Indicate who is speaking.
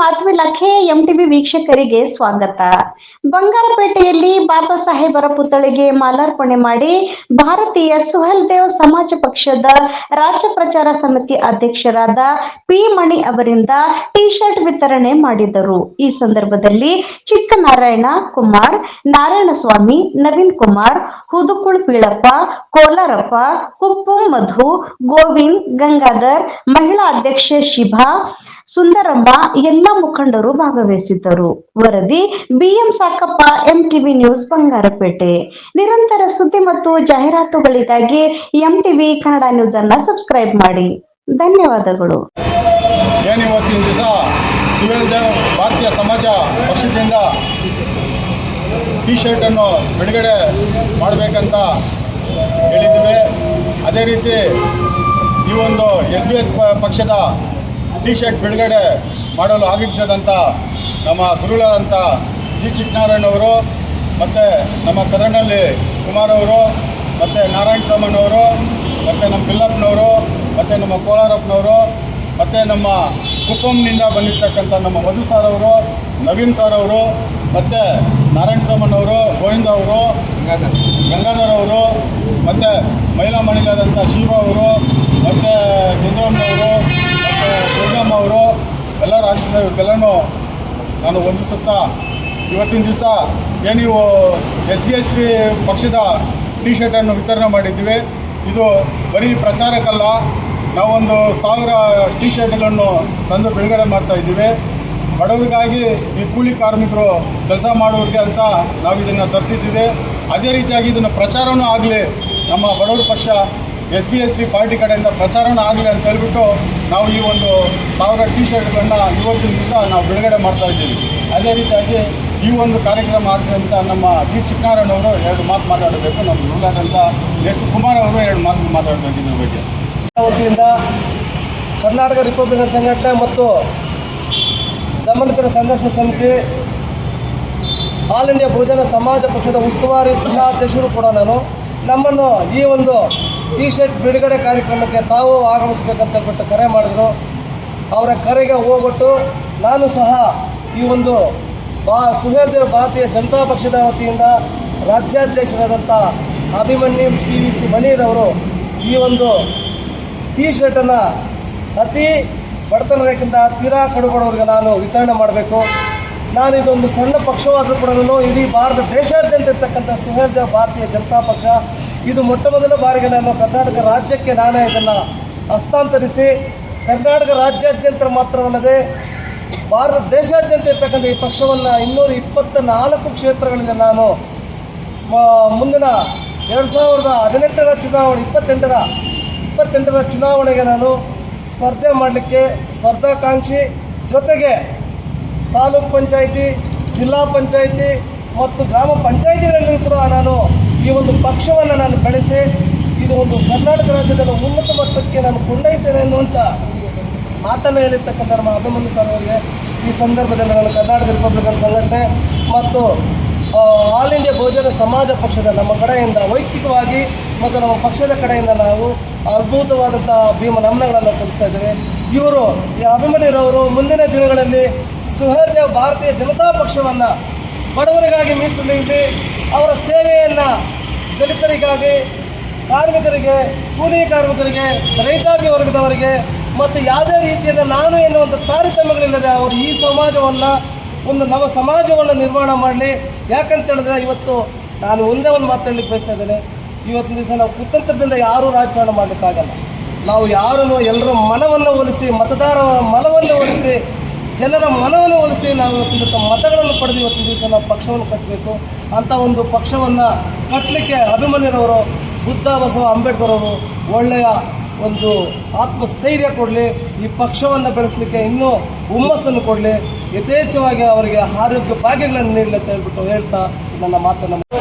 Speaker 1: ಮಾತುವಿಲಾಖೆ MTV ವೀಕ್ಷಕರಿಗೆ ಸ್ವಾಗತ. ಬಂಗಾರಪೇಟೆಯಲ್ಲಿ ಬಾಬಾ ಸಾಹೇಬರ ಪುತ್ಥಳಿಗೆ ಮಾಲಾರ್ಪಣೆ ಮಾಡಿ ಭಾರತೀಯ ಸುಹೇಲ್ದೇವ್ ಸಮಾಜ ಪಕ್ಷದ ರಾಜ್ಯ ಪ್ರಚಾರ ಸಮಿತಿ ಅಧ್ಯಕ್ಷರಾದ ಪಿ ಮಣಿ ಅವರಿಂದ ಟಿ ಶರ್ಟ್ ವಿತರಣೆ ಮಾಡಿದರು. ಈ ಸಂದರ್ಭದಲ್ಲಿ ಚಿಕ್ಕನಾರಾಯಣ ಕುಮಾರ್, ನಾರಾಯಣಸ್ವಾಮಿ, ನವೀನ್ ಕುಮಾರ್, ಹುದುಕುಳ್ ಬೀಳಪ್ಪ, ಕೋಲಾರಪ್ಪ, ಕುಪ್ಪು ಮಧು, ಗೋವಿಂದ್, ಗಂಗಾಧರ್, ಮಹಿಳಾ ಅಧ್ಯಕ್ಷೆ ಶಿಭಾ, ಸುಂದರಮ್ಮ ಎಲ್ಲ ಮುಖಂಡರು ಭಾಗವಹಿಸಿದ್ದರು. ವರದಿ ಬಿಎಂ ಸಾಕಪ್ಪ, ಎಂಟಿವಿ ನ್ಯೂಸ್, ಬಂಗಾರಪೇಟೆ. ನಿರಂತರ ಸುದ್ದಿ ಮತ್ತು ಜಾಹೀರಾತುಗಳಿಗಾಗಿ ಎಂಟಿವಿ ಕನ್ನಡ ನ್ಯೂಸ್ ಅನ್ನು ಸಬ್ಸ್ಕ್ರೈಬ್ ಮಾಡಿ. ಧನ್ಯವಾದಗಳು.
Speaker 2: ಇವತ್ತಿನ ದಿವಸ ಸುಹೇಲ್ದೇವ್ ಭಾರತೀಯ ಸಮಾಜ ಪಕ್ಷದಿಂದ ಟಿ ಶರ್ಟ್ ಅನ್ನು ಬಿಡುಗಡೆ ಮಾಡಬೇಕಂತ ಹೇಳಿದ್ದೇವೆ. ಅದೇ ರೀತಿ ಈ ಒಂದು SBS ಪಕ್ಷದ ಟಿ ಶರ್ಟ್ ಬಿಡುಗಡೆ ಮಾಡಲು ಆಗಮಿಸಿದಂಥ ನಮ್ಮ ಗುರುಗಳಾದಂಥ ಜಿ ಚಿಕ್ಕನಾರಾಯಣವರು, ಮತ್ತು ನಮ್ಮ ಕದರನಹಳ್ಳಿ ಕುಮಾರ್ ಅವರು, ಮತ್ತು ನಾರಾಯಣಸ್ವಾಮನವರು, ಮತ್ತು ನಮ್ಮ ಬಿಲ್ಲಪ್ಪನವರು, ಮತ್ತು ನಮ್ಮ ಕೋಲಾರಪ್ಪನವರು, ಮತ್ತು ನಮ್ಮ ಕುಪ್ಪಂನಿಂದ ಬಂದಿರತಕ್ಕಂಥ ನಮ್ಮ ಮಧು ಸಾರ್ ಅವರು, ನವೀನ್ ಸಾರ್ ಅವರು, ಮತ್ತು ನಾರಾಯಣಸ್ವಾಮನವರು, ಗೋವಿಂದ ಅವರು, ಗಂಗಾಧರ್ ಅವರು, ಮತ್ತು ಮಹಿಳಾ ಮಹಿಳೆಯಾದಂಥ ಶಿವ ಅವರು, ಮತ್ತು ಸುಂದರಮ್ಮನವರು, ಮತ್ತು ದುರ್ಗಮ್ಮ ಅವರು ಎಲ್ಲ ರಾಜ್ಯದವರಿಗೆಲ್ಲನೂ ನಾನು ವಂದಿಸುತ್ತಾ, ಇವತ್ತಿನ ದಿವಸ ನೀವು SBSP ಪಕ್ಷದ ಟಿ ಶರ್ಟನ್ನು ವಿತರಣೆ ಮಾಡಿದ್ದೀವಿ. ಇದು ಬರೀ ಪ್ರಚಾರಕ್ಕಲ್ಲ, ನಾವೊಂದು 1000 ಟಿ ಶರ್ಟ್ಗಳನ್ನು ತಂದು ಬಿಡುಗಡೆ ಮಾಡ್ತಾಯಿದ್ದೀವಿ. ಬಡವರಿಗಾಗಿ, ಈ ಕೂಲಿ ಕಾರ್ಮಿಕರು ಕೆಲಸ ಮಾಡೋರಿಗೆ ಅಂತ ನಾವು ಇದನ್ನು ತರಿಸಿದ್ದೀವಿ. ಅದೇ ರೀತಿಯಾಗಿ ಇದನ್ನು ಪ್ರಚಾರವೂ ಆಗಲಿ, ನಮ್ಮ ಬಡವರ ಪಕ್ಷ SBSP ಪಾರ್ಟಿ ಕಡೆಯಿಂದ ಪ್ರಚಾರವೂ ಆಗಲಿ ಅಂತ ಹೇಳ್ಬಿಟ್ಟು ನಾವು ಈ ಒಂದು 1000 ಟಿ ಶರ್ಟ್ಗಳನ್ನ ಇವತ್ತಿನ ದಿವಸ ನಾವು ಬಿಡುಗಡೆ ಮಾಡ್ತಾಯಿದ್ದೀವಿ. ಅದೇ ರೀತಿಯಾಗಿ ಈ ಒಂದು ಕಾರ್ಯಕ್ರಮ ಆಚರಿಸಿದಂಥ ನಮ್ಮ ಜಿ ಚಿಕ್ಕನಾರಾಯಣವರು 2 ಮಾತು ಮಾತಾಡಬೇಕು, ನಮ್ಮ ಗುರುಗಳಾದಂಥ ಎಸ್ ಕುಮಾರ್ ಅವರು 2 ಮಾತು ಮಾತಾಡಬೇಕು ಇದ್ರ ಬಗ್ಗೆ.
Speaker 3: ವತಿಯಿಂದ ಕರ್ನಾಟಕ ರಿಪಬ್ಲಿಕನ್ ಸಂಘಟನೆ ಮತ್ತು ದಮನಿತರ ಸಂಘರ್ಷ ಸಮಿತಿ, ಆಲ್ ಇಂಡಿಯಾ ಬಹುಜನ ಸಮಾಜ ಪಕ್ಷದ ಉಸ್ತುವಾರಿ ಜಿಲ್ಲಾಧ್ಯಕ್ಷರು ಕೂಡ ನಮ್ಮನ್ನು ಈ ಒಂದು ಟಿ ಶರ್ಟ್ ಬಿಡುಗಡೆ ಕಾರ್ಯಕ್ರಮಕ್ಕೆ ತಾವು ಆಗಮಿಸಬೇಕಂತ ಹೇಳ್ಬಿಟ್ಟು ಕರೆ ಮಾಡಿದ್ರು. ಅವರ ಕರೆಗೆ ಹೋಗ್ಬಿಟ್ಟು ನಾನು ಸಹ ಈ ಒಂದು ಸುಹೇಲ್ದೇವ್ ಭಾರತೀಯ ಜನತಾ ಪಕ್ಷದ ವತಿಯಿಂದ ರಾಜ್ಯಾಧ್ಯಕ್ಷರಾದಂಥ ಅಭಿಮನ್ಯು PVC ಮಣಿರವರು ಈ ಒಂದು ಟಿ ಶರ್ಟನ್ನು ಅತಿ ಬಡತನ ರೇಖೆಯಿಂದ ತೀರಾ ಕಡುಬಡವರಿಗೆ ನಾನು ವಿತರಣೆ ಮಾಡಬೇಕು. ನಾನು ಇದೊಂದು ಸಣ್ಣ ಪಕ್ಷವಾದರೂ ಕೂಡ ಇಡೀ ಭಾರತ ದೇಶಾದ್ಯಂತ ಇರ್ತಕ್ಕಂಥ ಸುಹೇಲ್ದೇವ್ ಭಾರತೀಯ ಜನತಾ ಪಕ್ಷ ಇದು ಮೊಟ್ಟ ಮೊದಲ ಬಾರಿಗೆ ನಾನು ಕರ್ನಾಟಕ ರಾಜ್ಯಕ್ಕೆ ನಾನೇ ಇದನ್ನು ಹಸ್ತಾಂತರಿಸಿ, ಕರ್ನಾಟಕ ರಾಜ್ಯಾದ್ಯಂತ ಮಾತ್ರವಲ್ಲದೆ ಭಾರತ ದೇಶಾದ್ಯಂತ ಇರ್ತಕ್ಕಂಥ ಈ ಪಕ್ಷವನ್ನು 224 ಕ್ಷೇತ್ರಗಳಲ್ಲಿ ನಾನು ಮುಂದಿನ 2018ರ ಚುನಾವಣೆ 28ರ ಚುನಾವಣೆಗೆ ನಾನು ಸ್ಪರ್ಧೆ ಮಾಡಲಿಕ್ಕೆ ಸ್ಪರ್ಧಾಕಾಂಕ್ಷಿ, ಜೊತೆಗೆ ತಾಲೂಕು ಪಂಚಾಯಿತಿ, ಜಿಲ್ಲಾ ಪಂಚಾಯಿತಿ ಮತ್ತು ಗ್ರಾಮ ಪಂಚಾಯಿತಿಗಳಲ್ಲಿ ಕೂಡ ನಾನು ಈ ಒಂದು ಪಕ್ಷವನ್ನು ನಾನು ಬೆಳೆಸಿ ಇದು ಒಂದು ಕರ್ನಾಟಕ ರಾಜ್ಯದಲ್ಲಿ ಉನ್ನತ ಮಟ್ಟಕ್ಕೆ ನಾನು ಕೊಂಡೊಯ್ತೇನೆ ಅನ್ನುವಂಥ ಮಾತನ್ನು ಹೇಳಿರ್ತಕ್ಕಂಥ ನಮ್ಮ ಅಭಿಮನ್ಯು ಸರ್ ಅವರಿಗೆ ಈ ಸಂದರ್ಭದಲ್ಲಿ ನಾನು ಕರ್ನಾಟಕ ರಿಪಬ್ಲಿಕನ್ ಸಂಘಟನೆ ಮತ್ತು ಆಲ್ ಇಂಡಿಯಾ ಬಹುಜನ ಸಮಾಜ ಪಕ್ಷದ ನಮ್ಮ ಕಡೆಯಿಂದ ವೈಯಕ್ತಿಕವಾಗಿ ಮತ್ತು ನಮ್ಮ ಪಕ್ಷದ ಕಡೆಯಿಂದ ನಾವು ಅದ್ಭುತವಾದಂಥ ನಮನಗಳನ್ನು ಸಲ್ಲಿಸ್ತಾ ಇದ್ದೇವೆ. ಇವರು ಈ ಅಭಿಮನ್ಯುರವರು ಮುಂದಿನ ದಿನಗಳಲ್ಲಿ ಸುಹೇಲ್ದೇವ್ ಭಾರತೀಯ ಜನತಾ ಪಕ್ಷವನ್ನು ಬಡವರಿಗಾಗಿ ಮೀಸಲಿಟ್ಟು ಅವರ ಸೇವೆಯನ್ನು ದಲಿತರಿಗಾಗಿ, ಕಾರ್ಮಿಕರಿಗೆ, ಕೂಲಿ ಕಾರ್ಮಿಕರಿಗೆ, ರೈತಾಪಿ ವರ್ಗದವರಿಗೆ ಮತ್ತು ಯಾವುದೇ ರೀತಿಯಾದ ನಾನು ಎನ್ನುವಂಥ ತಾರತಮ್ಯಗಳಿಲ್ಲದೆ ಅವರು ಈ ಸಮಾಜವನ್ನು ಒಂದು ನವ ಸಮಾಜವನ್ನು ನಿರ್ಮಾಣ ಮಾಡಲಿ. ಯಾಕಂತ ಹೇಳಿದ್ರೆ ಇವತ್ತು ನಾನು ಒಂದೇ ಒಂದು ಮಾತಾಡಲಿಕ್ಕೆ ಬಯಸ್ತಾ ಇದ್ದೇನೆ. ಇವತ್ತಿನ ದಿವಸ ನಾವು ಕುತಂತ್ರದಿಂದ ಯಾರೂ ರಾಜಕಾರಣ ಮಾಡಲಿಕ್ಕಾಗಲ್ಲ. ನಾವು ಯಾರೂ ಎಲ್ಲರ ಮನವನ್ನು ಒಲಿಸಿ, ಮತದಾರರ ಮನವನ್ನು ಒಲಿಸಿ, ಜನರ ಮನವನ್ನು ಒಲಿಸಿ ನಾವು ಇವತ್ತಿನ ಮತಗಳನ್ನು ಪಡೆದು ಇವತ್ತಿನ ದಿವಸ ನಾವು ಪಕ್ಷವನ್ನು ಕಟ್ಟಬೇಕು. ಅಂಥ ಒಂದು ಪಕ್ಷವನ್ನು ಕಟ್ಟಲಿಕ್ಕೆ ಅಭಿಮನ್ಯುರವರು, ಬುದ್ಧ, ಬಸವ, ಅಂಬೇಡ್ಕರ್ ಅವರು ಒಳ್ಳೆಯ ಒಂದು ಆತ್ಮಸ್ಥೈರ್ಯ ಕೊಡಲಿ, ಈ ಪಕ್ಷವನ್ನು ಬೆಳೆಸಲಿಕ್ಕೆ ಇನ್ನೂ ಹುಮ್ಮಸ್ಸನ್ನು ಕೊಡಲಿ, ಯಥೇಚ್ಛವಾಗಿ ಅವರಿಗೆ ಆರೋಗ್ಯ ಭಾಗ್ಯಗಳನ್ನು ನೀಡಲಿ ಅಂತ ಹೇಳ್ಬಿಟ್ಟು ಹೇಳ್ತಾ ನನ್ನ ಮಾತನ್ನು
Speaker 4: ಮಾತಾಡ